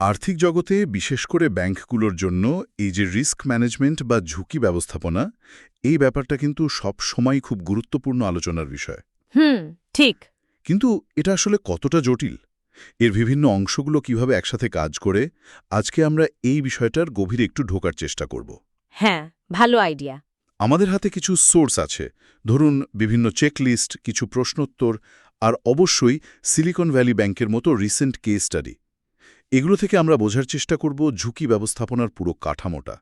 আর্থিক জগতে বিশেষ করে ব্যাংকগুলোর জন্য এই যে রিস্ক ম্যানেজমেন্ট বা ঝুঁকি ব্যবস্থাপনা এই ব্যাপারটা কিন্তু সব সময় খুব গুরুত্বপূর্ণ আলোচনার বিষয়। ঠিক। কিন্তু এটা আসলে কতটা জটিল, এর বিভিন্ন অংশগুলো কিভাবে একসাথে কাজ করে, আজকে আমরা এই বিষয়টার গভীরে একটু ঢোকার চেষ্টা করব। হ্যাঁ, ভালো আইডিয়া। আমাদের হাতে কিছু সোর্স আছে, ধরুন বিভিন্ন চেকলিস্ট, কিছু প্রশ্নোত্তর, আর অবশ্যই সিলিকন ভ্যালি ব্যাংকের মতো রিসেন্ট কেস স্টাডি। এগুলো থেকে আমরা বোঝার চেষ্টা করব ঝুঁকি ব্যবস্থাপনার পুরো কাঠামোটা,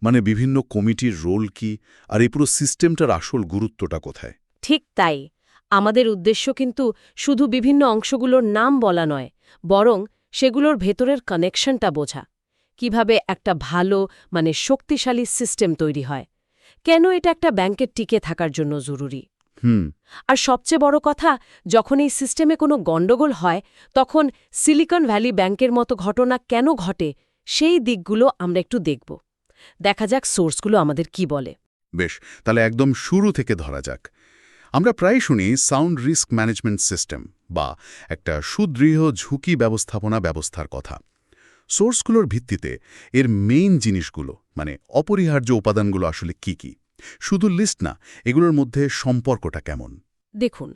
মানে বিভিন্ন কমিটির রোল কি, আর এই পুরো সিস্টেমটার আসল গুরুত্বটা কোথায়। ঠিক তাই। আমাদের উদ্দেশ্য কিন্তু শুধু বিভিন্ন অংশগুলোর নাম বলা নয়, বরং সেগুলোর ভেতরের কানেকশনটা বোঝা। কিভাবে একটা ভালো শক্তিশালী সিস্টেম তৈরি হয়, কেন এটা একটা ব্যাংকের টিকে থাকার জন্য জরুরি। আর সবচেয়ে বড় কথা, যখন এই সিস্টেমে কোনো গণ্ডগোল হয় তখন সিলিকন ভ্যালি ব্যাংকের মতো ঘটনা কেন ঘটে, সেই দিকগুলো আমরা একটু দেখব। দেখা যাক সোর্সগুলো আমাদের কি বলে। বেশ, তাহলে একদম শুরু থেকে ধরা যাক। আমরা প্রায় শুনি সাউন্ড রিস্ক ম্যানেজমেন্ট সিস্টেম বা একটা সুদৃঢ় ঝুঁকি ব্যবস্থাপনা ব্যবস্থার কথা। সোর্সগুলোর ভিত্তিতে এর মেইন জিনিসগুলো, মানে অপরিহার্য উপাদানগুলো আসলে কি কি? শুধু লিস্ট না, এগুলোর মধ্যে সম্পর্কটা কেমন? দেখুন,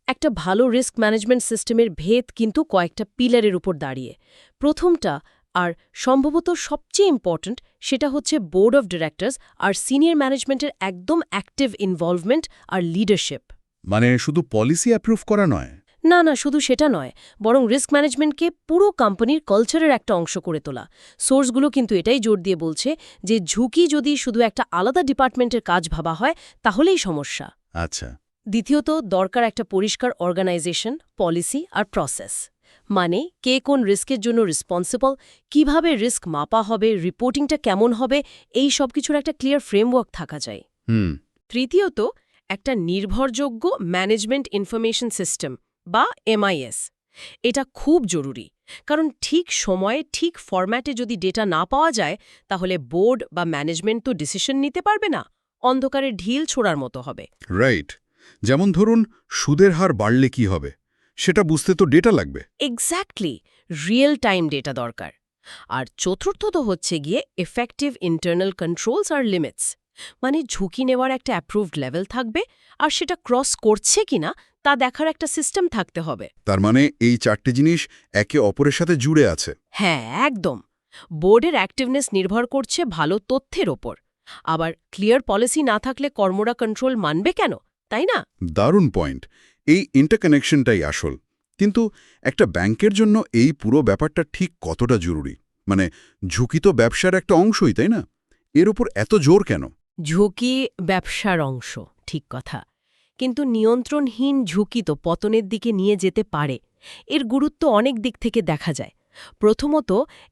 একটা ভালো রিস্ক ম্যানেজমেন্ট সিস্টেমের ভেদ কিন্তু কয়েকটা পিলারের উপর দাঁড়িয়ে। প্রথমটা, আর সম্ভবত সবচেয়ে ইম্পর্ট্যান্ট, সেটা হচ্ছে বোর্ড অফ ডিরেক্টরস আর সিনিয়র ম্যানেজমেন্টের একদম অ্যাক্টিভ ইনভলভমেন্ট আর লিডারশিপ। মানে শুধু পলিসি অ্যাপ্রুভ করা নয়? না না, শুধু সেটা নয়, বরং রিস্ক ম্যানেজমেন্টকে পুরো কোম্পানির কালচারের একটা অংশ করে তোলা। সোর্সগুলো কিন্তু এটাই জোর দিয়ে বলছে যে ঝুঁকি যদি শুধু একটা আলাদা ডিপার্টমেন্টের কাজ ভাবা হয় তাহলেই সমস্যা। আচ্ছা। দ্বিতীয়ত, দরকার একটা পরিষ্কার অর্গানাইজেশন, পলিসি আর প্রসেস। মানে কে কোন রিস্কের জন্য রেসপন্সিবল, কিভাবে রিস্ক মাপা হবে, রিপোর্টিংটা কেমন হবে, এই সব কিছুর একটা ক্লিয়ার ফ্রেমওয়ার্ক থাকা যায়। তৃতীয়ত, একটা নির্ভরযোগ্য ম্যানেজমেন্ট ইনফরমেশন সিস্টেম বা MIS। এটা খুব জরুরি, কারণ ঠিক সময়ে ঠিক ফরম্যাটে যদি ডেটা না পাওয়া যায় তাহলে বোর্ড বা ম্যানেজমেন্ট তো ডিসিশন নিতে পারবে না, অন্ধকারে ঢিল ছোড়ার মতো হবে। রাইট। যেমন ধরুন, সুদের হার বাড়লে কি হবে, সেটা বুঝতে তো ডেটা লাগবে। এক্স্যাক্টলি, রিয়েল টাইম ডেটা দরকার। আর চতুর্থত হচ্ছে গিয়ে এফেক্টিভ ইন্টারনাল কন্ট্রোলস আর লিমিটস। মানে ঝুঁকি নেওয়ার একটা অ্যাপ্রুভড লেভেল থাকবে, আর সেটা ক্রস করছে কিনা তা দেখার একটা সিস্টেম থাকতে হবে। তার মানে এই চারটি জিনিস একে অপরের সাথে জুড়ে আছে। হ্যাঁ, একদম। বোর্ডের অ্যাক্টিভনেস নির্ভর করছে ভালো তথ্যের ওপর। আবার ক্লিয়ার পলিসি না থাকলে কর্মরা কন্ট্রোল মানবে কেন, তাই না? দারুণ পয়েন্ট। এই ইন্টারকানেকশনটাই আসল। কিন্তু একটা ব্যাংকের জন্য এই পুরো ব্যাপারটা ঠিক কতটা জরুরি? মানে ঝুঁকি তো ব্যবসার একটা অংশই, তাই না? এর উপর এত জোর কেন? ঝুঁকি ব্যবসার অংশ, ঠিক কথা। কিন্তু নিয়ন্ত্রণহীন ঝুঁকি তো পতনের দিকে নিয়ে যেতে পারে। এর গুরুত্ব অনেক দিক থেকে দেখা যায়। প্রথমত,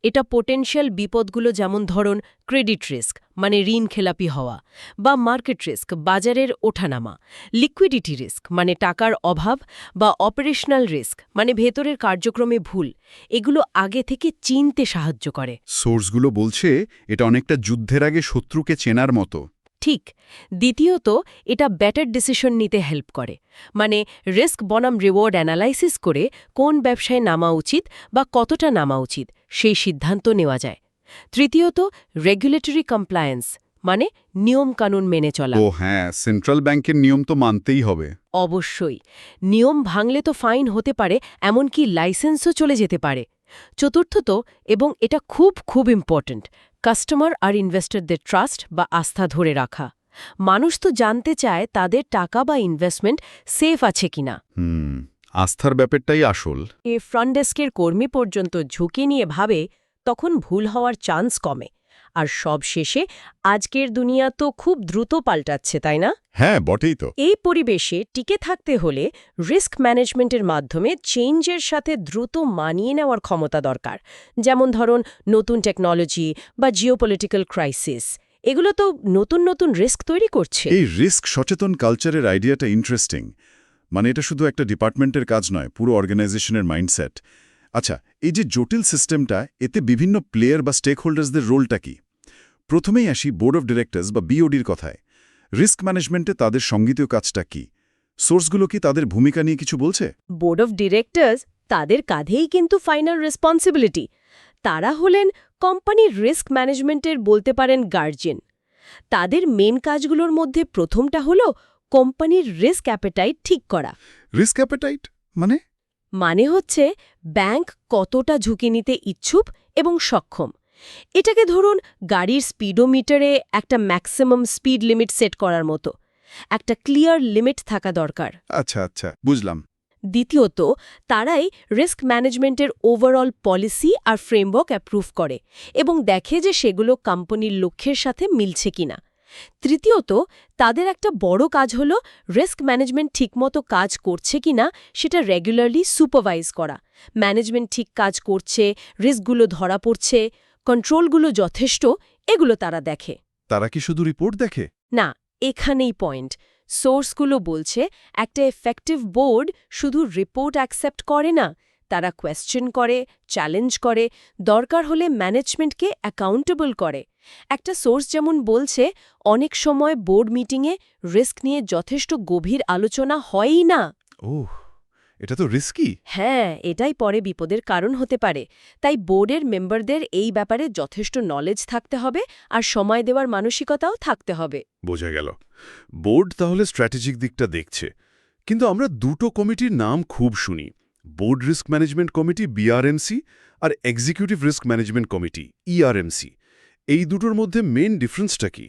এটা পোটেনশিয়াল বিপদগুলো, যেমন ধরুন ক্রেডিট রিস্ক মানে ঋণ খেলাপি হওয়া, বা মার্কেট রিস্ক বাজারের ওঠানামা, লিকুইডিটি রিস্ক মানে টাকার অভাব, বা অপারেশনাল রিস্ক মানে ভেতরের কার্যক্রমে ভুল, এগুলো আগে থেকে চিনতে সাহায্য করে। সোর্সগুলো বলছে এটা অনেকটা যুদ্ধের আগে শত্রুকে চেনার মতো। ঠিক। দ্বিতীয়ত, এটা বেটার ডিসিশন নিতে হেল্প করে। মানে রিস্ক বনাম রিওয়ার্ড অ্যানালাইসিস করে কোন ব্যবসায় নামা উচিত বা কতটা নামা উচিত সেই সিদ্ধান্ত নেওয়া যায়। তৃতীয়ত, রেগুলেটরি কমপ্লায়েন্স মানে নিয়ম কানুন মেনে চলা। ও হ্যাঁ, সেন্ট্রাল ব্যাংকের নিয়ম তো মানতেই হবে। অবশ্যই। নিয়ম ভাঙলে তো ফাইন হতে পারে, এমনকি লাইসেন্সও চলে যেতে পারে। চতুর্থত, এবং এটা খুব খুব ইম্পর্ট্যান্ট, কাস্টমার আর ইনভেস্টরদের ট্রাস্ট বা আস্থা ধরে রাখা। মানুষ তো জানতে চায় তাদের টাকা বা ইনভেস্টমেন্ট সেফ আছে কিনা। আস্থার ব্যাপারটাই আসল। এ ফ্রন্ট ডেস্কের কর্মী পর্যন্ত ঝুঁকি নিয়ে ভাবে, তখন ভুল হওয়ার চান্স কমে। আর সব শেষে আজকের দুনিয়া তো খুব দ্রুত পাল্টাচ্ছে, তাই না? হ্যাঁ, বটেই তো। এই পরিবেশে টিকে থাকতে হলে রিস্ক ম্যানেজমেন্টের মাধ্যমে চেঞ্জের সাথে দ্রুত মানিয়ে নেওয়ার ক্ষমতা দরকার। যেমন ধরুন নতুন টেকনোলজি বা জিওপলিটিক্যাল ক্রাইসিস, এগুলো তো নতুন নতুন রিস্ক তৈরি করছে। এই রিস্ক সচেতন কালচারের আইডিয়াটা ইন্টারেস্টিং। মানে এটা শুধু একটা ডিপার্টমেন্টের কাজ নয়, পুরো অর্গানাইজেশনের মাইন্ডসেট। আচ্ছা, এই যে জটিল সিস্টেমটা, এতে বিভিন্ন প্লেয়ার বা স্টেক হোল্ডার্সদের রোলটা কি? প্রথমেই আসি বোর্ড অফ ডিরেক্টরস বা BODর কথায়। রিস্ক ম্যানেজমেন্টে তাদের সঙ্গীতীয় কাজটা কি? সোর্সগুলো কি তাদের ভূমিকা নিয়ে কিছু বলছে? বোর্ড অফ ডিরেক্টরস, তাদের কাঁধেই কিন্তু ফাইনাল রেসপন্সিবিলিটি। তারা হলেন কোম্পানির রিস্ক ম্যানেজমেন্টের বলতে পারেন গার্জিয়ান। তাদের মেন কাজগুলোর মধ্যে প্রথমটা হলো কোম্পানির রিস্ক অ্যাপেটাইট ঠিক করা। রিস্ক অ্যাপেটাইট মানে? মানে হচ্ছে ব্যাংক কতটা ঝুঁকি নিতে ইচ্ছুক এবং সক্ষম। এটাকে ধরুন গাড়ির স্পিডোমিটারে একটা ম্যাক্সিমাম স্পিড লিমিট সেট করার মতো একটা ক্লিয়ার লিমিট থাকা দরকার। আচ্ছা আচ্ছা, বুঝলাম। দ্বিতীয়ত, তারাই রিস্ক ম্যানেজমেন্টের ওভারঅল পলিসি আর ফ্রেমওয়ার্ক অ্যাপ্রুভ করে এবং দেখে যে সেগুলো কোম্পানির লক্ষ্যের সাথে মিলছে কিনা। তৃতীয়ত, তাদের একটা বড় কাজ হলো রিস্ক ম্যানেজমেন্ট ঠিকমতো কাজ করছে কিনা সেটা রেগুলারলি সুপারভাইজ করা। ম্যানেজমেন্ট ঠিক কাজ করছে, রিস্কগুলো ধরা পড়ছে, কন্ট্রোলগুলো যথেষ্ট, এগুলো তারা দেখে। তারা কি শুধু রিপোর্ট দেখে? না, এখানেই পয়েন্ট। সোর্সগুলো বলছে একটা এফেক্টিভ বোর্ড শুধু রিপোর্ট অ্যাকসেপ্ট করে না, তারা কোয়েশ্চেন করে, চ্যালেঞ্জ করে, দরকার হলে ম্যানেজমেন্টকে অ্যাকাউন্টেবল করে। একটা সোর্স যেমন বলছে, অনেক সময় বোর্ড মিটিংয়ে রিস্ক নিয়ে যথেষ্ট গভীর আলোচনা হয়ই না। ওহ, এটা তো রিস্কি। হ্যাঁ, এটাই পরে বিপদের কারণ হতে পারে। তাই বোর্ডের মেম্বারদের এই ব্যাপারে যথেষ্ট নলেজ থাকতে হবে আর সময় দেওয়ার মানসিকতাও থাকতে হবে। বোঝা গেল। বোর্ড তাহলে স্ট্র্যাটেজিক দিকটা দেখছে। কিন্তু আমরা দুটো কমিটির নাম খুব শুনি, বোর্ড রিস্ক ম্যানেজমেন্ট কমিটি বিআরএমসি আর এক্সিকিউটিভ রিস্ক ম্যানেজমেন্ট কমিটি ইআরএমসি। এই দুটোর মধ্যে মেন ডিফারেন্সটা কি?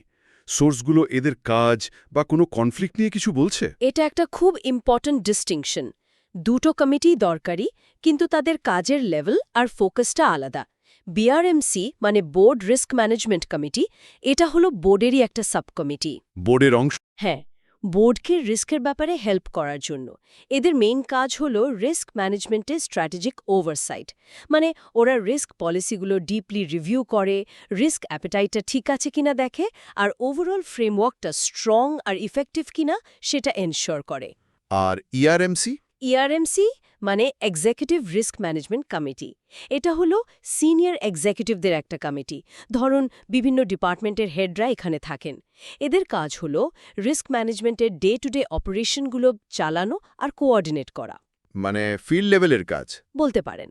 সোর্সগুলো এদের কাজ বা কোনো কনফ্লিক্ট নিয়ে কিছু বলছে? এটা একটা খুব ইম্পর্ট্যান্ট ডিস্টিংশন। দুটো কমিটি দরকারি, কিন্তু তাদের কাজের লেভেল আর ফোকাসটা আলাদা। বিআরএমসি মানে বোর্ড রিস্ক ম্যানেজমেন্ট কমিটি, এটা হলো বোর্ডেরই একটা সাবকমিটি। বোর্ডের অংশ? হ্যাঁ, বোর্ডকে রিস্কের ব্যাপারে হেল্প করার জন্য। এদের মেইন কাজ হলো রিস্ক ম্যানেজমেন্টের স্ট্র্যাটেজিক ওভারসাইট। মানে ওরা রিস্ক পলিসিগুলো ডিপলি রিভিউ করে, রিস্ক অ্যাপেটাইটটা ঠিক আছে কিনা দেখে, আর ওভারঅল ফ্রেমওয়ার্কটা স্ট্রং আর ইফেক্টিভ কিনা সেটা এনশিওর করে। আর ইআরএমসি? ইআরএমসি মানে এক্সিকিউটিভ রিস্ক ম্যানেজমেন্ট কমিটি। এটা হলো সিনিয়র এক্সিকিউটিভদের একটা কমিটি। ধরুন বিভিন্ন ডিপার্টমেন্টের হেডরা এখানে থাকেন। এদের কাজ হলো রিস্ক ম্যানেজমেন্টের ডে টু ডে অপারেশনগুলো চালানো আর কোঅর্ডিনেট করা। মানে ফিল্ড লেভেলের কাজ বলতে পারেন।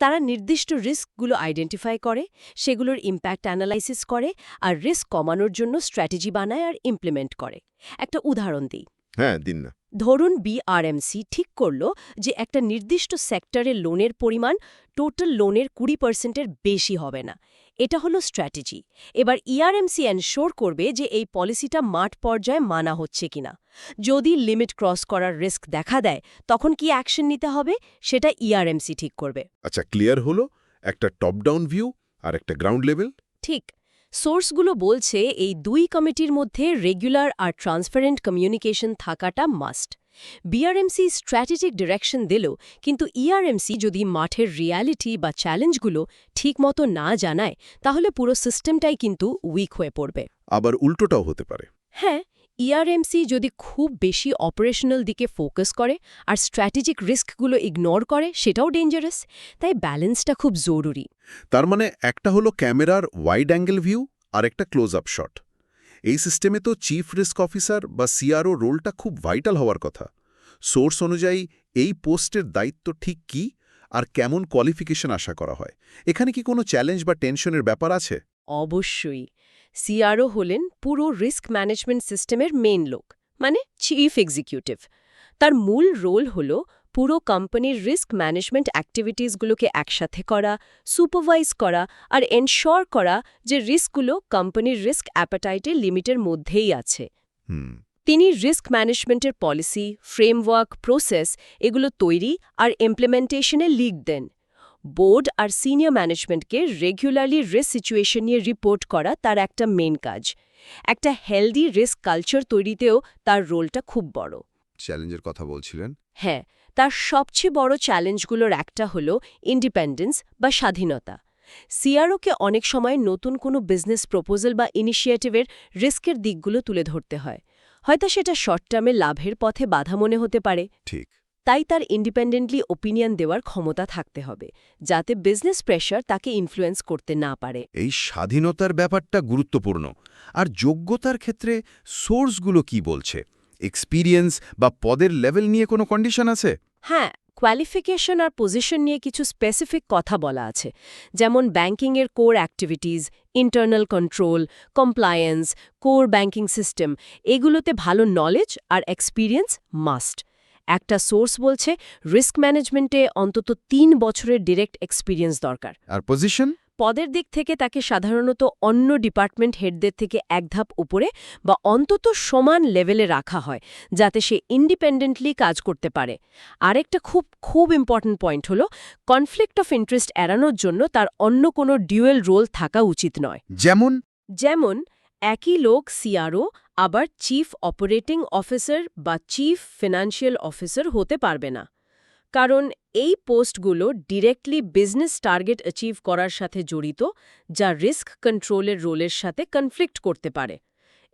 তারা নির্দিষ্ট রিস্কগুলো আইডেন্টিফাই করে, সেগুলোর ইম্প্যাক্ট অ্যানালাইসিস করে আর রিস্ক কমানোর জন্য স্ট্র্যাটেজি বানায় আর ইমপ্লিমেন্ট করে। একটা উদাহরণ দিই। হ্যাঁ, দিন না। ধরুন বিআরএমসি ঠিক করল যে একটা নির্দিষ্ট সেক্টরের লোনের পরিমাণ টোটাল লোনের 20%-এর বেশি হবে না। এটা হলো স্ট্র্যাটেজি। এবার ইআরএমসি এনশোর করবে যে এই পলিসিটা মাঠ পর্যায়ে মানা হচ্ছে কিনা। যদি লিমিট ক্রস করার রিস্ক দেখা দেয়, তখন কি অ্যাকশন নিতে হবে সেটা ইআরএমসি ঠিক করবে। আচ্ছা, ক্লিয়ার হলো। একটা টপ ডাউন ভিউ আর একটা গ্রাউন্ড লেভেল। ঠিক। সোর্সগুলো বলছে এই দুই কমিটির মধ্যে রেগুলার আর ট্রান্সপারেন্ট কমিউনিকেশন থাকাটা মাস্ট। বিআরএমসি স্ট্র্যাটেজিক ডিরেকশন দিল, কিন্তু ইআরএমসি যদি মাঠের রিয়ালিটি বা চ্যালেঞ্জগুলো ঠিকমতো না জানায়, তাহলে পুরো সিস্টেমটাই কিন্তু উইক হয়ে পড়বে। আবার উল্টোটাও হতে পারে। হ্যাঁ, ইআরএমসি যদি খুব বেশি অপারেশনাল দিকে ফোকাস করে আর স্ট্র্যাটেজিক রিস্কগুলো ইগনোর করে, সেটাও ডেঞ্জারাস। তাই ব্যালেন্সটা খুব জরুরি। তার মানে একটা হলো ক্যামেরার ওয়াইড অ্যাঙ্গেল ভিউ আর একটা ক্লোজ আপ শট। এই সিস্টেমে তো চিফ রিস্ক অফিসার বা সিআরও রোলটা খুব ভাইটাল হওয়ার কথা। সোর্স অনুযায়ী এই পোস্টের দায়িত্ব ঠিক কি আর কেমন কোয়ালিফিকেশন আশা করা হয়? এখানে কি কোনো চ্যালেঞ্জ বা টেনশনের ব্যাপার আছে? অবশ্যই। সিআরও হলেন পুরো রিস্ক ম্যানেজমেন্ট সিস্টেমের মেইন লোক, মানে চিফ এক্সিকিউটিভ। তার মূল রোল হল পুরো কোম্পানির রিস্ক ম্যানেজমেন্ট অ্যাক্টিভিটিসগুলোকে একসাথে করা, সুপারভাইজ করা আর এনশোর করা যে রিস্কগুলো কোম্পানির রিস্ক অ্যাপাটাইটের লিমিটের মধ্যেই আছে। তিনি রিস্ক ম্যানেজমেন্টের পলিসি, ফ্রেমওয়ার্ক, প্রসেস এগুলো তৈরি আর ইমপ্লিমেন্টেশনে লিড দেন। বোর্ড আর সিনিয়র ম্যানেজমেন্টকে রেগুলারলি রিস্ক সিচুয়েশন নিয়ে রিপোর্ট করা তার একটা মেন কাজ। একটা হেলদি রিস্ক কালচার তৈরিতেও তার রোলটা খুব বড়। চ্যালেঞ্জের কথা বলছিলেন? হ্যাঁ, তার সবচেয়ে বড় চ্যালেঞ্জগুলোর একটা হলো ইন্ডিপেন্ডেন্স বা স্বাধীনতা। সিআরওকে অনেক সময় নতুন কোনো বিজনেস প্রপোজাল বা ইনিশিয়েটিভের রিস্কের দিকগুলো তুলে ধরতে হয়। হয়তো সেটা শর্ট টার্মে লাভের পথে বাধা মনে হতে পারে। ঠিক। তাই তার ইন্ডিপেন্ডেন্টলি ওপিনিয়ন দেওয়ার ক্ষমতা থাকতে হবে, যাতে বিজনেস প্রেশার তাকে ইনফ্লুয়েন্স করতে না পারে। এই স্বাধীনতার ব্যাপারটা গুরুত্বপূর্ণ। আর যোগ্যতার ক্ষেত্রে সোর্সগুলো কি বলছে? এক্সপিরিয়েন্স বা পদের লেভেল নিয়ে কোনো কন্ডিশন আছে? হ্যাঁ, কোয়ালিফিকেশন আর পজিশন নিয়ে কিছু স্পেসিফিক কথা বলা আছে, যেমন ব্যাংকিংয়ের core activities, internal control, compliance, core banking system, এগুলোতে ভালো নলেজ আর এক্সপিরিয়েন্স মাস্ট। একটা সোর্স বলছে রিস্ক ম্যানেজমেন্টে অন্তত ৩ বছরের ডিরেক্ট এক্সপিরিয়েন্স দরকার। আর পজিশন? পদের দিক থেকে তাকে সাধারণত অন্য ডিপার্টমেন্ট হেডদের থেকে এক ধাপ উপরে বা অন্তত সমান লেভেলে রাখা হয়, যাতে সে ইন্ডিপেন্ডেন্টলি কাজ করতে পারে। আরেকটা খুব ইম্পর্ট্যান্ট পয়েন্ট হলো কনফ্লিক্ট অফ ইন্টারেস্ট এড়ানোর জন্য তার অন্য কোনো ডুয়েল রোল থাকা উচিত নয়। যেমন একই লোক সিআরও আবার চিফ অপারেটিং অফিসার বা চিফ ফিনান্সিয়াল অফিসার হতে পারবে না, কারণ এই পোস্টগুলো ডিরেক্টলি বিজনেস টার্গেট অ্যাচিভ করার সাথে জড়িত, যা রিস্ক কন্ট্রোলের রোলের সাথে কনফ্লিক্ট করতে পারে।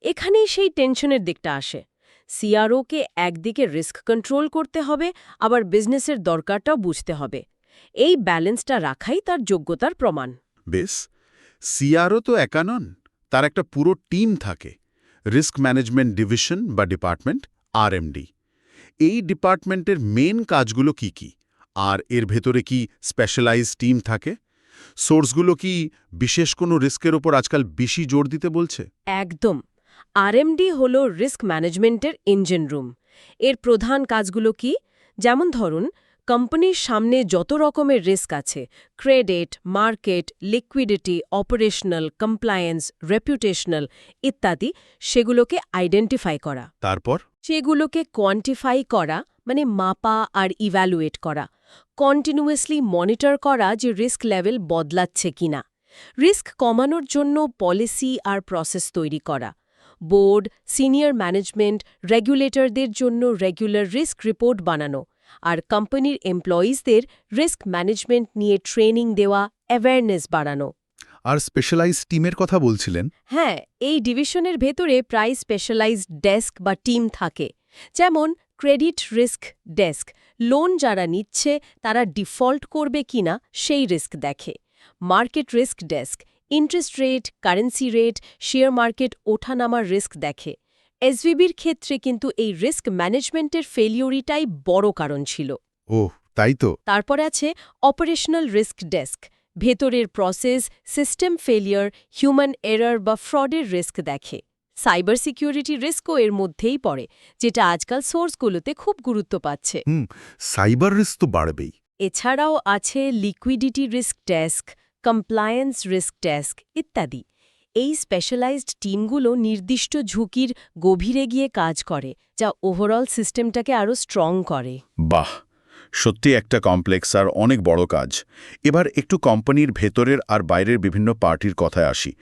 এখানেই সেই টেনশনের দিকটা আসে। সিআরওকে একদিকে রিস্ক কন্ট্রোল করতে হবে, আবার বিজনেসের দরকারটাও বুঝতে হবে। এই ব্যালেন্সটা রাখাই তার যোগ্যতার প্রমাণ। বেশ, সিআরও তো একা নন, তার একটা পুরো টিম থাকে, রিস্ক ম্যানেজমেন্ট ডিভিশন বা ডিপার্টমেন্ট, আরএমডি। এই ডিপার্টমেন্টের মেন কাজগুলো কি কি, আর এর ভেতরে কি স্পেশালাইজ টিম থাকে? সোর্সগুলো কি বিশেষ কোনো রিস্কের ওপর আজকাল বেশি জোর দিতে বলছে? একদম। আরএমডি হল রিস্ক ম্যানেজমেন্টের ইঞ্জিন রুম। এর প্রধান কাজগুলো কি? যেমন ধরুন, কোম্পানির সামনে যত রকমের রিস্ক আছে, credit, market, liquidity, operational, compliance, reputational ইত্যাদি, সেগুলোকে আইডেন্টিফাই করা। তারপর সেগুলোকে কোয়ান্টিফাই করা, মানে মাপা আর ইভ্যালুয়েট করা। কন্টিনিউয়াসলি মনিটর করা যে রিস্ক লেভেল বদলাচ্ছে কিনা। রিস্ক কমানোর জন্য পলিসি আর প্রসেস তৈরি করা। বোর্ড, সিনিয়র ম্যানেজমেন্ট, রেগুলেটরদের জন্য রেগুলার রিস্ক রিপোর্ট বানানো। আর কোম্পানির এমপ্লয়িজদের রিস্ক ম্যানেজমেন্ট নিয়ে ট্রেনিং দেওয়া, অ্যাওয়ারনেস বাড়ানো। আর স্পেশালাইজ টিমের কথা বলছিলেন? হ্যাঁ, এই ডিভিশনের ভেতরে প্রায় স্পেশালাইজড ডেস্ক বা টিম থাকে। যেমন ক্রেডিট রিস্ক ডেস্ক, লোন যারা নিচ্ছে তারা ডিফল্ট করবে কিনা সেই রিস্ক দেখে। Market risk desk, interest rate, currency rate, share market ওঠানামার রিস্ক দেখে। এসভিবির ক্ষেত্রে কিন্তু এই রিস্ক ম্যানেজমেন্টের ফেলিওরিটাই বড় কারণ ছিল। ওহ, তাই তো। তারপর আছে অপারেশনাল রিস্ক ডেস্ক, ভেতরের process, system failure, human error বা ফ্রডের রিস্ক দেখে। সাইবার সিকিউরিটি রিস্কও এর মধ্যেই পড়ে, যেটা আজকাল সোর্সগুলোতে খুব গুরুত্ব পাচ্ছে। সাইবার রিস্ক তো বাড়বেই। এছাড়াও আছে liquidity risk desk, compliance risk desk ইত্যাদি। এই স্পেশালাইজড টিমগুলো নির্দিষ্ট ঝুঁকির গভীরে গিয়ে কাজ করে, যা ওভারঅল সিস্টেমটাকে আরও স্ট্রং করে। বাহ, সত্যি একটা কমপ্লেক্স আর অনেক বড় কাজ। এবার একটু কোম্পানির ভেতরের আর বাইরের বিভিন্ন পার্টির কথায় আসি।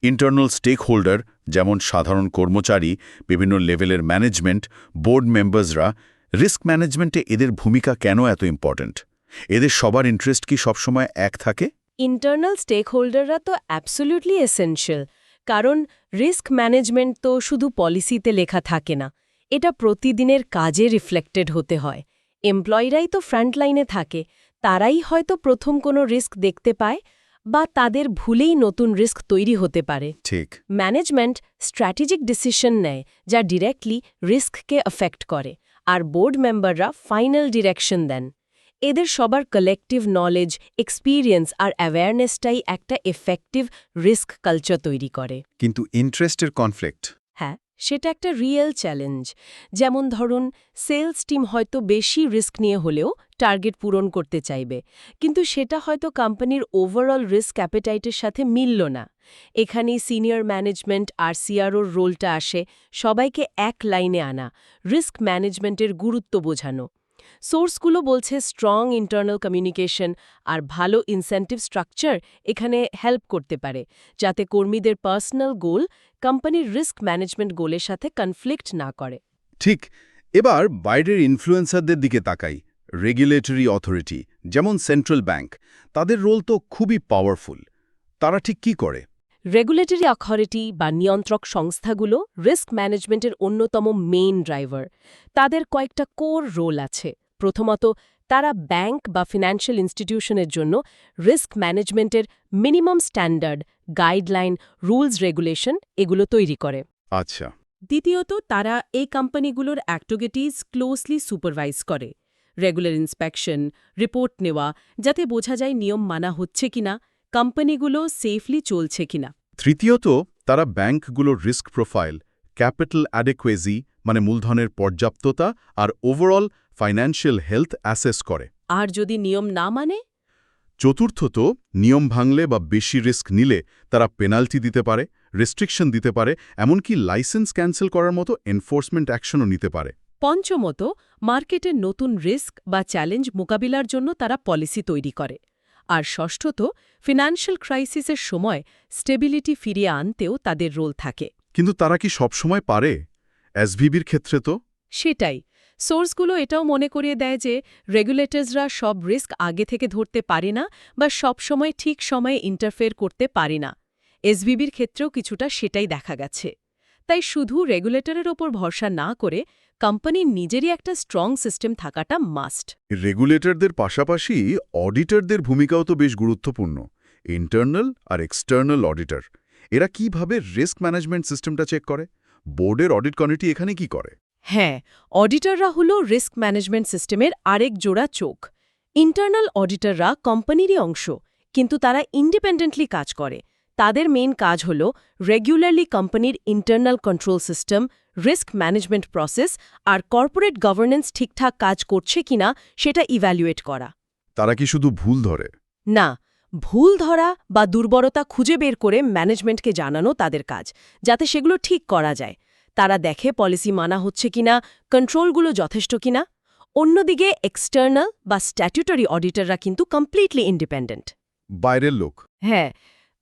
ইন্টারনাল স্টেক হোল্ডার, যেমন সাধারণ কর্মচারী, বিভিন্ন লেভেলের ম্যানেজমেন্ট, বোর্ড মেম্বার্সরা, রিস্ক ম্যানেজমেন্টে এদের ভূমিকা কেন এত ইম্পর্ট্যান্ট? এদের সবার ইন্টারেস্ট কি সবসময় এক থাকে? ইন্টারনাল স্টেক হোল্ডাররা তো অ্যাবসোলিউটলি এসেনশিয়াল, কারণ রিস্ক ম্যানেজমেন্ট তো শুধু পলিসিতে লেখা থাকে না, এটা প্রতিদিনের কাজে রিফ্লেক্টেড হতে হয়। এমপ্লয়িরাই তো ফ্রন্টলাইনে থাকে, তারাই হয়তো প্রথম কোনো রিস্ক দেখতে পায়, বা তাদের ভুলেই নতুন রিস্ক তৈরি হতে পারে। ঠিক। ম্যানেজমেন্ট স্ট্র্যাটেজিক ডিসিশন নেয়, যা ডিরেক্টলি রিস্ককে এফেক্ট করে, আর বোর্ড মেম্বাররা ফাইনাল ডিরেকশন দেন। এদের সবার কালেকটিভ নলেজ, এক্সপিরিয়েন্স আর অ্যাওয়ারনেসটাই একটা এফেক্টিভ রিস্ক কালচার তৈরি করে। কিন্তু ইন্টারেস্টের কনফ্লিক্ট? হ্যাঁ, সেটা একটা রিয়েল চ্যালেঞ্জ। যেমন ধরুন, সেলস টিম হয়তো বেশি রিস্ক নিয়ে হলেও টার্গেট পূরণ করতে চাইবে, কিন্তু সেটা হয়তো কোম্পানির ওভারঅল রিস্ক অ্যাপেটাইটের সাথে মিলল না। এখানেই সিনিয়র ম্যানেজমেন্ট আর সিআরওর রোলটা আসে, সবাইকে এক লাইনে আনা, রিস্ক ম্যানেজমেন্টের গুরুত্ব বোঝানো। সোর্সগুলো বলছে স্ট্রং ইন্টারনাল কমিউনিকেশন আর ভালো ইনসেন্টিভ স্ট্রাকচার এখানে হেল্প করতে পারে, যাতে কর্মীদের পার্সোনাল গোল কোম্পানির রিস্ক ম্যানেজমেন্ট গোলের সাথে কনফ্লিক্ট না করে। ঠিক। এবার বাইরের ইনফ্লুয়েন্সারদের দিকে তাকাই। রেগুলেটরি অথরিটি, যেমন সেন্ট্রাল ব্যাংক, তাদের রোল তো খুবই পাওয়ারফুল। তারা ঠিক কি করে? রেগুলেটরি অথরিটি বা নিয়ন্ত্রক সংস্থাগুলো রিস্ক ম্যানেজমেন্টের অন্যতম মেইন ড্রাইভার। তাদের কয়েকটা কোর রোল আছে। প্রথমত, তারা ব্যাংক বা ফিন্যান্সিয়াল ইনস্টিটিউশনের জন্য রিস্ক ম্যানেজমেন্টের minimum standard, guideline, rules regulation এগুলো তৈরি করে। আচ্ছা। দ্বিতীয়ত, তারা এই কোম্পানিগুলোর অ্যাক্টিভিটিজ ক্লোজলি সুপারভাইজ করে। রেগুলার ইন্সপেকশন, রিপোর্ট নেওয়া, যাতে বোঝা যায় নিয়ম মানা হচ্ছে কিনা, কোম্পানিগুলো সেফলি চলছে কিনা। তৃতীয়ত, তারা ব্যাংকগুলোর রিস্ক প্রোফাইল, ক্যাপিটাল অ্যাডেকুয়েসি মানে মূলধনের পর্যাপ্ততা আর ওভারঅল ফাইন্যান্সিয়াল হেলথ অ্যাসেস করে। আর যদি নিয়ম না মানে? চতুর্থত, নিয়ম ভাঙলে বা বেশি রিস্ক নিলে তারা পেনাল্টি দিতে পারে, রেস্ট্রিকশন দিতে পারে, এমনকি লাইসেন্স ক্যান্সেল করার মতো এনফোর্সমেন্ট অ্যাকশনও নিতে পারে। পঞ্চমত, মার্কেটের নতুন রিস্ক বা চ্যালেঞ্জ মোকাবিলার জন্য তারা পলিসি তৈরি করে। আর ষষ্ঠত, ফিনান্সিয়াল ক্রাইসিসের সময় স্টেবিলিটি ফিরিয়ে আনতেও তাদের রোল থাকে। কিন্তু তারা কি সবসময় পারে? এসভিবির ক্ষেত্রে তো। সেটাই, সোর্সগুলো এটাও মনে করিয়ে দেয় যে রেগুলেটরসরা সব রিস্ক আগে থেকে ধরতে পারে না বা সব সময় ঠিক সময়ে ইন্টারফেয়ার করতে পারে না। এসভিবির ক্ষেত্রেও কিছুটা সেটাই দেখা গেছে। তাই শুধু রেগুলেটরের ওপর ভরসা না করে কোম্পানির নিজেরই একটা স্ট্রং সিস্টেম থাকাটা মাস্ট। রেগুলেটরদের পাশাপাশি অডিটরদের ভূমিকাও তো বেশ গুরুত্বপূর্ণ। ইন্টারনাল আর এক্সটার্নাল অডিটর, এরা কিভাবে রিস্ক ম্যানেজমেন্ট সিস্টেমটা চেক করে? বোর্ডের অডিট কমিটি এখানে কি করে? হ্যাঁ, অডিটররা হল রিস্ক ম্যানেজমেন্ট সিস্টেমের আরেক জোড়া চোখ। ইন্টারনাল অডিটররা কোম্পানিরই অংশ, কিন্তু তারা ইন্ডিপেন্ডেন্টলি কাজ করে। তাদের মেইন কাজ হল রেগুলারলি কোম্পানির internal control system, risk management process আর কর্পোরেট গভর্নেন্স ঠিকঠাক কাজ করছে কিনা সেটা ইভ্যালুয়েট করা। তারা কি শুধু ভুল ধরে? না, ভুল ধরা বা দুর্বলতা খুঁজে বের করে ম্যানেজমেন্টকে জানানো তাদের কাজ, যাতে সেগুলো ঠিক করা যায়। তারা দেখে পলিসি মানা হচ্ছে কিনা, কন্ট্রোলগুলো যথেষ্ট কিনা। অন্যদিকে এক্সটার্নাল বা স্ট্যাটুটরি অডিটররা কিন্তু কমপ্লিটলি ইন্ডিপেন্ডেন্ট। বাইরের লোক। হ্যাঁ,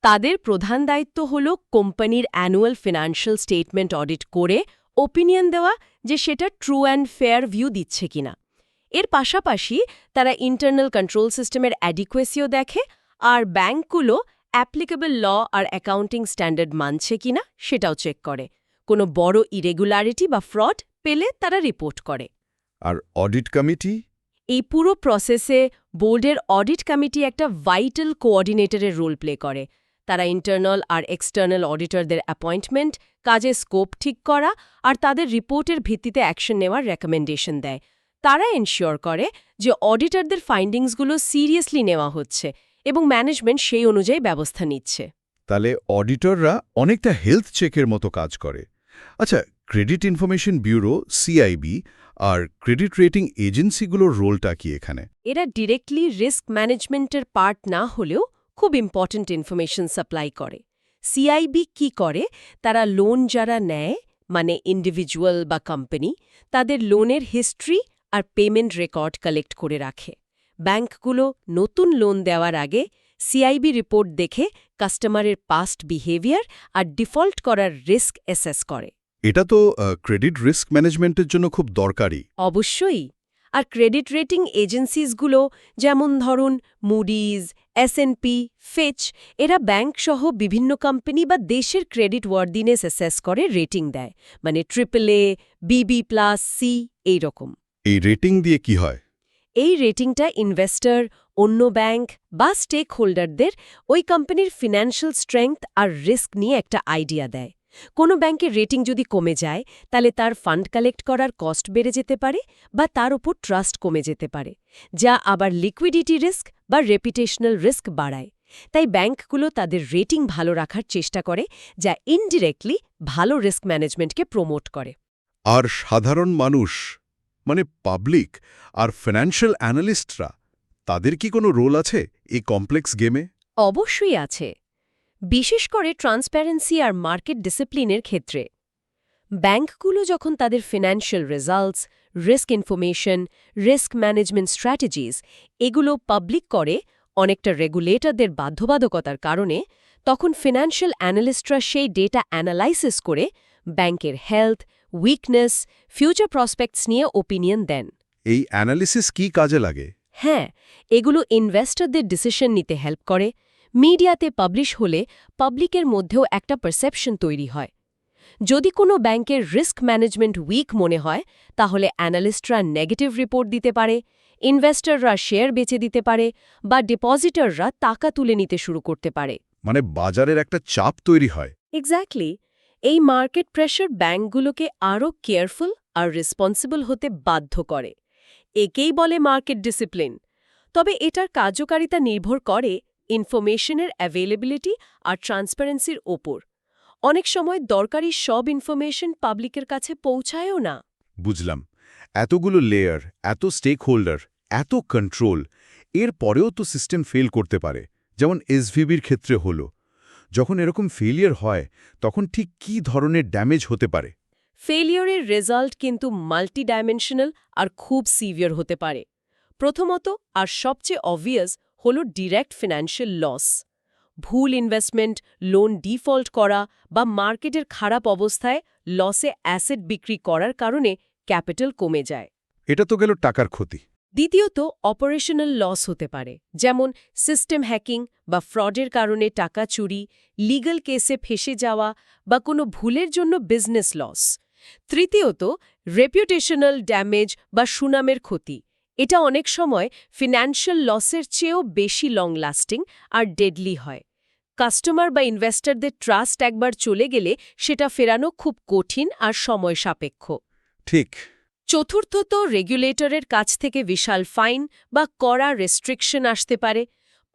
তাদের প্রধান দায়িত্ব হল কোম্পানির অ্যানুয়াল ফিনান্সিয়াল স্টেটমেন্ট অডিট করে ওপিনিয়ন দেওয়া যে সেটা ট্রু অ্যান্ড ফেয়ার ভিউ দিচ্ছে কিনা। এর পাশাপাশি তারা ইন্টারনাল কন্ট্রোল সিস্টেমের অ্যাডিকুয়েসিও দেখে, আর ব্যাংকগুলো অ্যাপ্লিকেবল ল আর অ্যাকাউন্টিং স্ট্যান্ডার্ড মানছে কিনা সেটাও চেক করে। কোনো বড় ইরেগুলারিটি বা ফ্রড পেলে তারা রিপোর্ট করে। আর অডিট কমিটি? এই পুরো প্রসেসে বোর্ডের অডিট কমিটি একটা ভাইটাল কোঅর্ডিনেটরের রোল প্লে করে। তারা ইন্টারনাল আর এক্সটার্নাল অডিটরদের অ্যাপয়েন্টমেন্ট, কাজের স্কোপ ঠিক করা আর তাদের রিপোর্টের ভিত্তিতে অ্যাকশন নেওয়ার রেকমেন্ডেশন দেয়। তারা এনশিওর করে যে অডিটরদের ফাইন্ডিংসগুলো সিরিয়াসলি নেওয়া হচ্ছে এবং ম্যানেজমেন্ট সেই অনুযায়ী ব্যবস্থা নিচ্ছে। তাহলে অডিটররা অনেকটা হেলথ চেকের মতো কাজ করে। আচ্ছা, ক্রেডিট ইনফরমেশন ব্যুরো সিআইবি আর ক্রেডিট রেটিং এজেন্সিগুলোর রোলটা কি এখানে? এরা ডিরেক্টলি রিস্ক ম্যানেজমেন্টের পার্ট না হলেও খুব ইম্পর্ট্যান্ট ইনফরমেশন সাপ্লাই করে। সিআইবি কি করে, তারা লোন যারা নেয়, মানে ইন্ডিভিজুয়াল বা কোম্পানি, তাদের লোনের হিস্ট্রি আর পেমেন্ট রেকর্ড কালেক্ট করে রাখে। ব্যাংকগুলো নতুন লোন দেওয়ার আগে সিআইবি রিপোর্ট দেখে কাস্টমারের পাস্ট বিহেভিয়ার আর ডিফল্ট করার রিস্ক অ্যাসেস করে। এটা তো ক্রেডিট রিস্ক ম্যানেজমেন্টের জন্য খুব দরকারি। অবশ্যই। আর ক্রেডিট রেটিং এজেন্সিসগুলো, যেমন ধরুন মুডিজ, এস&পি, ফিচ, এরা ব্যাংকসহ বিভিন্ন কোম্পানি বা দেশের ক্রেডিট ওয়ার্দিনেস অ্যাসেস করে রেটিং দেয়, মানে AAA, BB+, সি এইরকম। এই রেটিং দিয়ে কি হয়? এই রেটিংটা ইনভেস্টর, অন্য ব্যাংক বা স্টেক হোল্ডারদের ওই কোম্পানির ফিন্যান্সিয়াল স্ট্রেংথ আর রিস্ক নিয়ে একটা আইডিয়া দেয়। কোনো ব্যাংকের রেটিং যদি কমে যায়, তাহলে তার ফান্ড কালেক্ট করার কস্ট বেড়ে যেতে পারে বা তার উপর ট্রাস্ট কমে যেতে পারে, যা আবার লিকুইডিটি রিস্ক বা রেপুটেশনাল রিস্ক বাড়ায়। তাই ব্যাংকগুলো তাদের রেটিং ভালো রাখার চেষ্টা করে, যা ইনডিরেক্টলি ভালো রিস্ক ম্যানেজমেন্টকে প্রমোট করে। আর সাধারণ মানুষ, মানে পাবলিক আর ফিনান্সিয়াল অ্যানালিস্টরা, তাদের কি কোনো রোল আছে এই কমপ্লেক্স গেমে? অবশ্যই আছে, বিশেষ করে ট্রান্সপারেন্সি আর মার্কেট ডিসিপ্লিনের ক্ষেত্রে। ব্যাংকগুলো যখন তাদের financial results, risk information, risk management strategies এগুলো পাবলিক করে অনেকটা রেগুলেটরদের বাধ্যবাধকতার কারণে, তখন ফিন্যান্সিয়াল অ্যানালিস্টরা সেই ডেটা অ্যানালাইসিস করে ব্যাংকের হেলথ, উইকনেস, ফিউচার প্রসপেক্টস নিয়ে ওপিনিয়ন দেন। এই অ্যানালিসিস কি কাজে লাগে? হ্যাঁ, এগুলো ইনভেস্টরদের ডিসিশন নিতে হেল্প করে। মিডিয়াতে পাবলিশ হলে পাবলিকের মধ্যেও একটা পারসেপশন তৈরি হয়। যদি কোনো ব্যাংকের রিস্ক ম্যানেজমেন্ট উইক মনে হয়, তাহলে অ্যানালিস্টরা নেগেটিভ রিপোর্ট দিতে পারে, ইনভেস্টররা শেয়ার বেচে দিতে পারে বা ডিপোজিটররা টাকা তুলে নিতে শুরু করতে পারে। মানে বাজারের একটা চাপ তৈরি হয়। এক্স্যাক্টলি। এই মার্কেট প্রেশার ব্যাংকগুলোকে আরও কেয়ারফুল আর রেসপন্সিবল হতে বাধ্য করে। একেই বলে মার্কেট ডিসিপ্লিন। তবে এটার কার্যকারিতা নির্ভর করে ইনফরমেশনের অ্যাভেলেবিলিটি আর ট্রান্সপারেন্সির ওপর। অনেক সময় দরকারি সব ইনফরমেশন পাবলিকের কাছে পৌঁছায়ও না। বুঝলাম। এতগুলো লেয়ার, এত স্টেক হোল্ডার, এত কন্ট্রোল, এর পরেও তো সিস্টেম ফেল করতে পারে, যেমন এসভিবির ক্ষেত্রে হলো। যখন এরকম ফেলিয়ার হয় তখন ঠিক কী ধরনের ড্যামেজ হতে পারে? ফেলিওরের রেজাল্ট কিন্তু মাল্টিডাইমেনশনাল আর খুব সিভিয়ার হতে পারে। প্রথমত আর সবচেয়ে অবভিয়াস হল ডিরেক্ট ফিনান্সিয়াল লস। ভুল ইনভেস্টমেন্ট, লোন ডিফল্ট করা বা মার্কেটের খারাপ অবস্থায় লসে অ্যাসেট বিক্রি করার কারণে ক্যাপিটাল কমে যায়। এটা তো গেল টাকার ক্ষতি। দ্বিতীয়ত অপারেশনাল লস হতে পারে, যেমন সিস্টেম হ্যাকিং বা ফ্রডের কারণে টাকা চুরি, লিগ্যাল কেসে ফেসে যাওয়া বা কোনো ভুলের জন্য বিজনেস লস। তৃতীয়ত রেপুটেশনাল ড্যামেজ বা সুনামের ক্ষতি। এটা অনেক সময় ফিন্যান্সিয়াল লসের চেয়েও বেশি লং লাস্টিং আর ডেডলি হয়। কাস্টমার বা ইনভেস্টরদের ট্রাস্ট একবার চলে গেলে সেটা ফেরানো খুব কঠিন আর সময় সাপেক্ষ। ঠিক। চতুর্থত রেগুলেটরের কাছ থেকে বিশাল ফাইন বা কড়া রেস্ট্রিকশন আসতে পারে।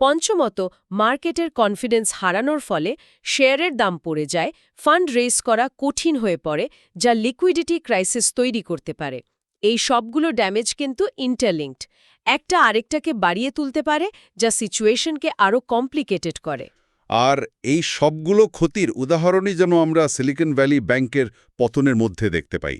পঞ্চমত মার্কেটের কনফিডেন্স হারানোর ফলে শেয়ারের দাম পড়ে যায়, ফান্ড রেজ করা কঠিন হয়ে পড়ে, যা লিকুইডিটি ক্রাইসিস তৈরি করতে পারে। এই সবগুলো ড্যামেজ কিন্তু ইন্টারলিঙ্কড, একটা আরেকটাকে বাড়িয়ে তুলতে পারে, যা সিচুয়েশনকে আরও কমপ্লিকেটেড করে। আর এই সবগুলো ক্ষতির উদাহরণই যেন আমরা সিলিকন ভ্যালি ব্যাংকের পতনের মধ্যে দেখতে পাই।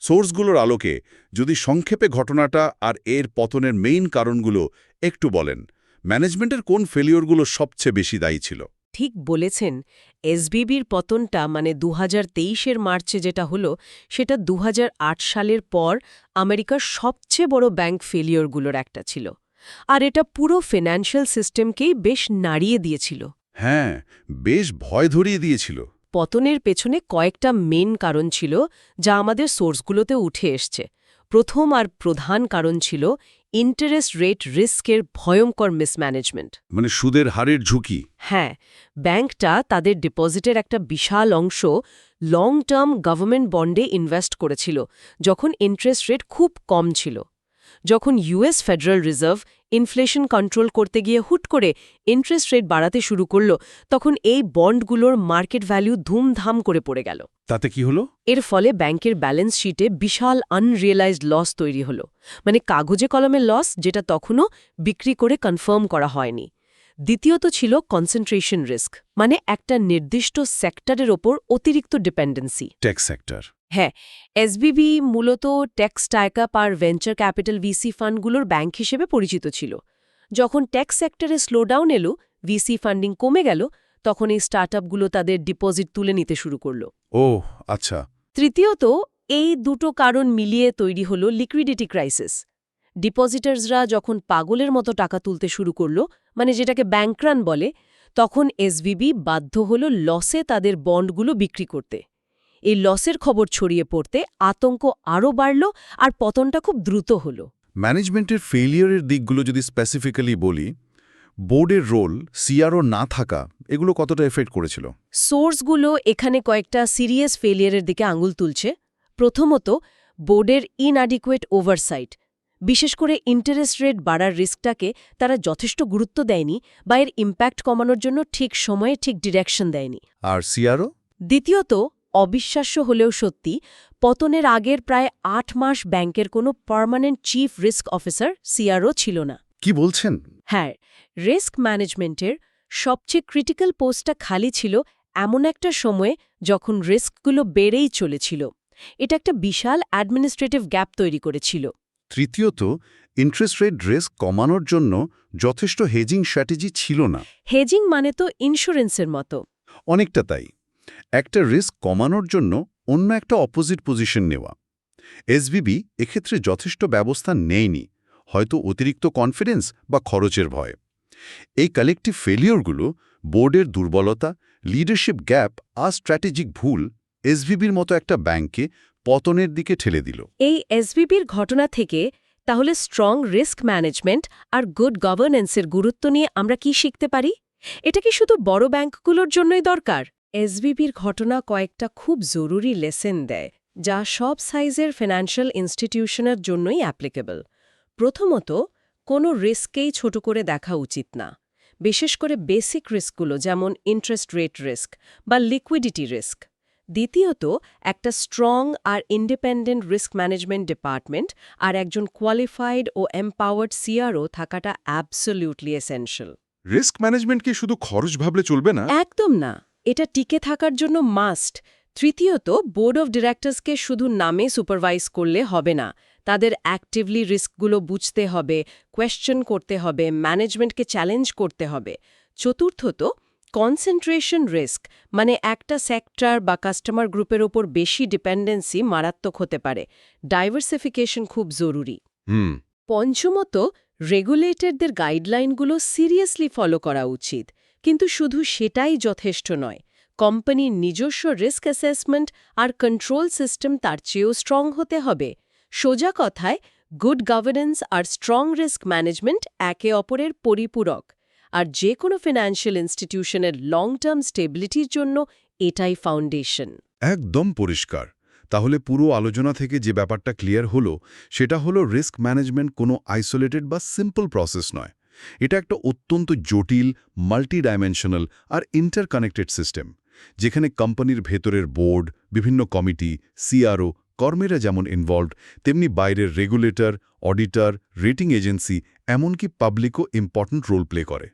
সোর্সগুলোর আলোকে যদি সংক্ষেপে ঘটনাটা আর এর পতনের মেইন কারণগুলো একটু বলেন, ম্যানেজমেন্টের কোন ফেলিওরগুলো সবচেয়ে বেশি দায়ী ছিল? ঠিক বলেছেন। এসবিবির পতনটা মানে 2023-এর মার্চে যেটা হলো, সেটা 2008 সালের পর আমেরিকার সবচেয়ে বড় ব্যাংক ফেলিওরগুলোর একটা ছিল। আর এটা পুরো ফিন্যান্সিয়াল সিস্টেমকেই বেশ নাড়িয়ে দিয়েছিল। হ্যাঁ, বেশ ভয় ধরিয়ে দিয়েছিল। পতনের পেছনে কয়েকটা মেন কারণ ছিল, যা আমাদের সোর্সগুলোতে উঠে এসছে। প্রথম আর প্রধান কারণ ছিল ইন্টারেস্ট রেট রিস্কের ভয়ঙ্কর মিসম্যানেজমেন্ট। মানে সুদের হারের ঝুঁকি। হ্যাঁ, ব্যাংকটা তাদের ডিপোজিটের একটা বিশাল অংশ লং টার্ম গভর্নমেন্ট বন্ডে ইনভেস্ট করেছিল, যখন ইন্টারেস্ট রেট খুব কম ছিল। যখন US federal reserve inflation control করতে গিয়ে হুট করে ইন্টারেস্ট রেট বাড়াতে শুরু করল, তখন এই বন্ডগুলোর মার্কেট ভ্যালু ধুমধাম করে পড়ে গেল। তাতে কি হলো? এর ফলে ব্যাংকের ব্যালেন্স শিটে বিশাল আনরিয়েলাইজড লস তৈরি হলো, মানে কাগজে কলমে লস, যেটা তখনও বিক্রি করে কনফার্ম করা হয়নি। দ্বিতীয়ত ছিল কনসেন্ট্রেশন রিস্ক, মানে একটা নির্দিষ্ট সেক্টরের ওপর অতিরিক্ত ডিপেন্ডেন্সি। Tech sector. হ্যাঁ, এসবিবি মূলত টেক স্টার্টআপ আর ভেঞ্চার ক্যাপিটাল ভিসি ফান্ডগুলোর ব্যাংক হিসেবে পরিচিত ছিল। যখন টেক সেক্টরে স্লোডাউন এলো, ভিসি ফান্ডিং কমে গেল, তখন এই স্টার্টআপগুলো তাদের ডিপোজিট তুলে নিতে শুরু করল। ওহ, আচ্ছা। তৃতীয়ত এই দুটো কারণ মিলিয়ে তৈরি হল লিকুইডিটি ক্রাইসিস। ডিপোজিটার্সরা যখন পাগলের মতো টাকা তুলতে শুরু করল, মানে যেটাকে ব্যাংক রান বলে, তখন এসভিবি বাধ্য হল লসে তাদের বন্ডগুলো বিক্রি করতে। এই লসের খবর ছড়িয়ে পড়তে আতঙ্ক আরও বাড়ল আর পতনটা খুব দ্রুত হল। ম্যানেজমেন্টের ফেলিয়ারের দিকগুলো যদি স্পেসিফিক্যালি বলি, বোর্ডের রোল, সিআরও না থাকা, এগুলো কতটা এফেক্ট করেছিল? সোর্সগুলো এখানে কয়েকটা সিরিয়াস ফেলিয়ারের দিকে আঙুল তুলছে। প্রথমত, বোর্ডের ইনঅ্যাডিকুয়েট ওভারসাইট। বিশেষ করে ইন্টারেস্ট রেট বাড়ার রিস্কটাকে তারা যথেষ্ট গুরুত্ব দেয়নি বা এর ইম্প্যাক্ট কমানোর জন্য ঠিক সময়ে ঠিক ডিরেকশন দেয়নি। আর সিআরও? দ্বিতীয়ত, অবিশ্বাস্য হলেও সত্যি, পতনের আগের প্রায় 8 মাস ব্যাংকের কোনো permanent chief risk officer CRO ছিল না। কি বলছেন? হ্যাঁ, রিস্ক ম্যানেজমেন্টের সবচেয়ে ক্রিটিক্যাল পোস্টটা খালি ছিল এমন একটা সময়ে যখন রিস্কগুলো বেড়েই চলেছিল। এটা একটা বিশাল অ্যাডমিনিস্ট্রেটিভ গ্যাপ তৈরি করেছিল। তৃতীয়ত, ইন্টারেস্ট রেট রিস্ক কমানোর জন্য যথেষ্ট হেজিং স্ট্র্যাটেজি ছিল না। হেজিং মানে তো ইন্স্যুরেন্সের মতো। অনেকটা তাই। একটা রিস্ক কমানোর জন্য অন্য একটা অপোজিট পজিশন নেওয়া। এসভিবি এক্ষেত্রে যথেষ্ট ব্যবস্থা নেয়নি, হয়তো অতিরিক্ত কনফিডেন্স বা খরচের ভয়। এই কালেকটিভ ফেলিওরগুলো, বোর্ডের দুর্বলতা, লিডারশিপ গ্যাপ আর স্ট্র্যাটেজিক ভুল এসভিবির মতো একটা ব্যাংককে পতনের দিকে ঠেলে দিল। এই এসভিবির ঘটনা থেকে তাহলে স্ট্রং রিস্ক ম্যানেজমেন্ট আর গুড গভর্নেন্সের গুরুত্ব নিয়ে আমরা কি শিখতে পারি? এটা কি শুধু বড় ব্যাংকগুলোর জন্যই দরকার? এসভিবির ঘটনা কয়েকটা খুব জরুরি লেসন দেয়, যা সব সাইজের ফিন্যান্সিয়াল ইনস্টিটিউশনের জন্যই অ্যাপ্লিকেবল। প্রথমত, কোনো রিস্ককেই ছোট করে দেখা উচিত না, বিশেষ করে বেসিক রিস্কগুলো যেমন ইন্টারেস্ট রেট রিস্ক বা লিকুইডিটি রিস্ক। দ্বিতীয়ত, একটা স্ট্রং আর ইন্ডিপেন্ডেন্ট রিস্ক ম্যানেজমেন্ট ডিপার্টমেন্ট আর একজন কোয়ালিফাইড ও এম্পাওয়ার্ড সিআরও থাকাটা অ্যাবসলিউটলি এসেনশিয়াল। রিস্ক ম্যানেজমেন্ট কি শুধু খরচ ভাবলে চলবে না? একদম না, এটা টিকে থাকার জন্য মাস্ট। তৃতীয়ত, বোর্ড অফ ডিরেক্টরসকে শুধু নামে সুপারভাইজ করলে হবে না, তাদের অ্যাক্টিভলি রিস্কগুলো বুঝতে হবে, কোয়েশ্চেন করতে হবে, ম্যানেজমেন্টকে চ্যালেঞ্জ করতে হবে। চতুর্থত, কনসেন্ট্রেশন রিস্ক, মানে একটা সেক্টর বা কাস্টমার গ্রুপের ওপর বেশি ডিপেন্ডেন্সি মারাত্মক হতে পারে, ডাইভার্সিফিকেশন খুব জরুরি। পঞ্চমত, রেগুলেটরদের গাইডলাইনগুলো সিরিয়াসলি ফলো করা উচিত, কিন্তু শুধু সেটাই যথেষ্ট নয়। কোম্পানির নিজস্ব রিস্ক অ্যাসেসমেন্ট আর কন্ট্রোল সিস্টেম তার চেয়েও স্ট্রং হতে হবে। সোজা কথায়, গুড গভর্নেন্স আর স্ট্রং রিস্ক ম্যানেজমেন্ট একে অপরের পরিপূরক, আর যে কোনো ফিনান্সিয়াল ইনস্টিটিউশনের লং টার্ম স্টেবিলিটির জন্য এটাই ফাউন্ডেশন। একদম পরিষ্কার। তাহলে পুরো আলোচনা থেকে যে ব্যাপারটা ক্লিয়ার হলো সেটা হলো রিস্ক ম্যানেজমেন্ট কোনো আইসোলেটেড বা সিম্পল প্রসেস নয়। এটা একটা অত্যন্ত জটিল, মাল্টি ডাইমেনশনাল আর ইন্টারকানেক্টেড সিস্টেম, যেখানে কোম্পানির ভেতরের বোর্ড, বিভিন্ন কমিটি, সিআরও, কর্মীরা যেমন ইনভলভড, তেমনি বাইরের রেগুলেটর, অডিটর, রেটিং এজেন্সি, এমনকি পাবলিকও ইম্পর্ট্যান্ট রোল প্লে করে।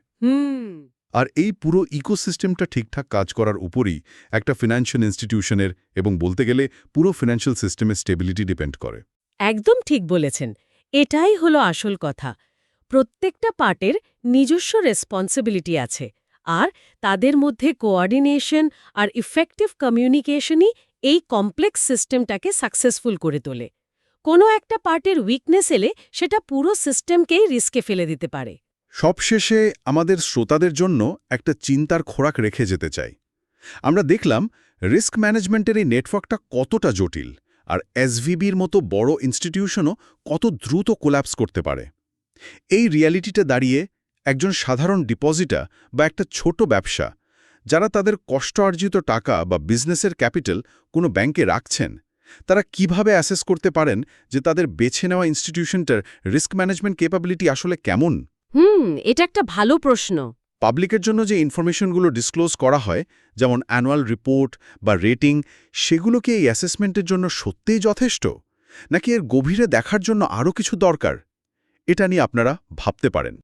আর এই পুরো ইকোসিস্টেমটা ঠিকঠাক কাজ করার উপরই একটা ফিনান্সিয়াল ইনস্টিটিউশনের এবং বলতে গেলে পুরো ফিনান্সিয়াল সিস্টেমের স্টেবিলিটি ডিপেন্ড করে। একদম ঠিক বলেছেন, এটাই হলো আসল কথা। প্রত্যেকটা পার্টের নিজস্ব রেসপন্সিবিলিটি আছে, আর তাদের মধ্যে কোঅর্ডিনেশন আর ইফেক্টিভ কমিউনিকেশনই এই কমপ্লেক্স সিস্টেমটাকে সাকসেসফুল করে তোলে। কোনো একটা পার্টের উইকনেস এলে সেটা পুরো সিস্টেমকেই রিস্কে ফেলে দিতে পারে। সবশেষে আমাদের শ্রোতাদের জন্য একটা চিন্তার খোরাক রেখে যেতে চাই। আমরা দেখলাম রিস্ক ম্যানেজমেন্টের এই নেটওয়ার্কটা কতটা জটিল, আর এসভিবির মতো বড় ইনস্টিটিউশনও কত দ্রুত কোল্যাপস করতে পারে। এই রিয়ালিটিটা দাঁড়িয়ে একজন সাধারণ ডিপোজিটার বা একটা ছোট ব্যবসা, যারা তাদের কষ্ট অর্জিত টাকা বা বিজনেসের ক্যাপিটাল কোনো ব্যাংকে রাখছেন, তারা কিভাবে অ্যাসেস করতে পারেন যে তাদের বেছে নেওয়া ইনস্টিটিউশনটার রিস্ক ম্যানেজমেন্ট ক্যাপাবিলিটি আসলে কেমন? এটা একটা ভালো প্রশ্ন। পাবলিকের জন্য যে ইনফরমেশনগুলো ডিসক্লোজ করা হয়, যেমন অ্যানুয়াল রিপোর্ট বা রেটিং, সেগুলো কি এই অ্যাসেসমেন্টের জন্য সত্যিই যথেষ্ট, নাকি এর গভীরে দেখার জন্য আরও কিছু দরকার? এটা নিয়ে আপনারা ভাবতে পারেন।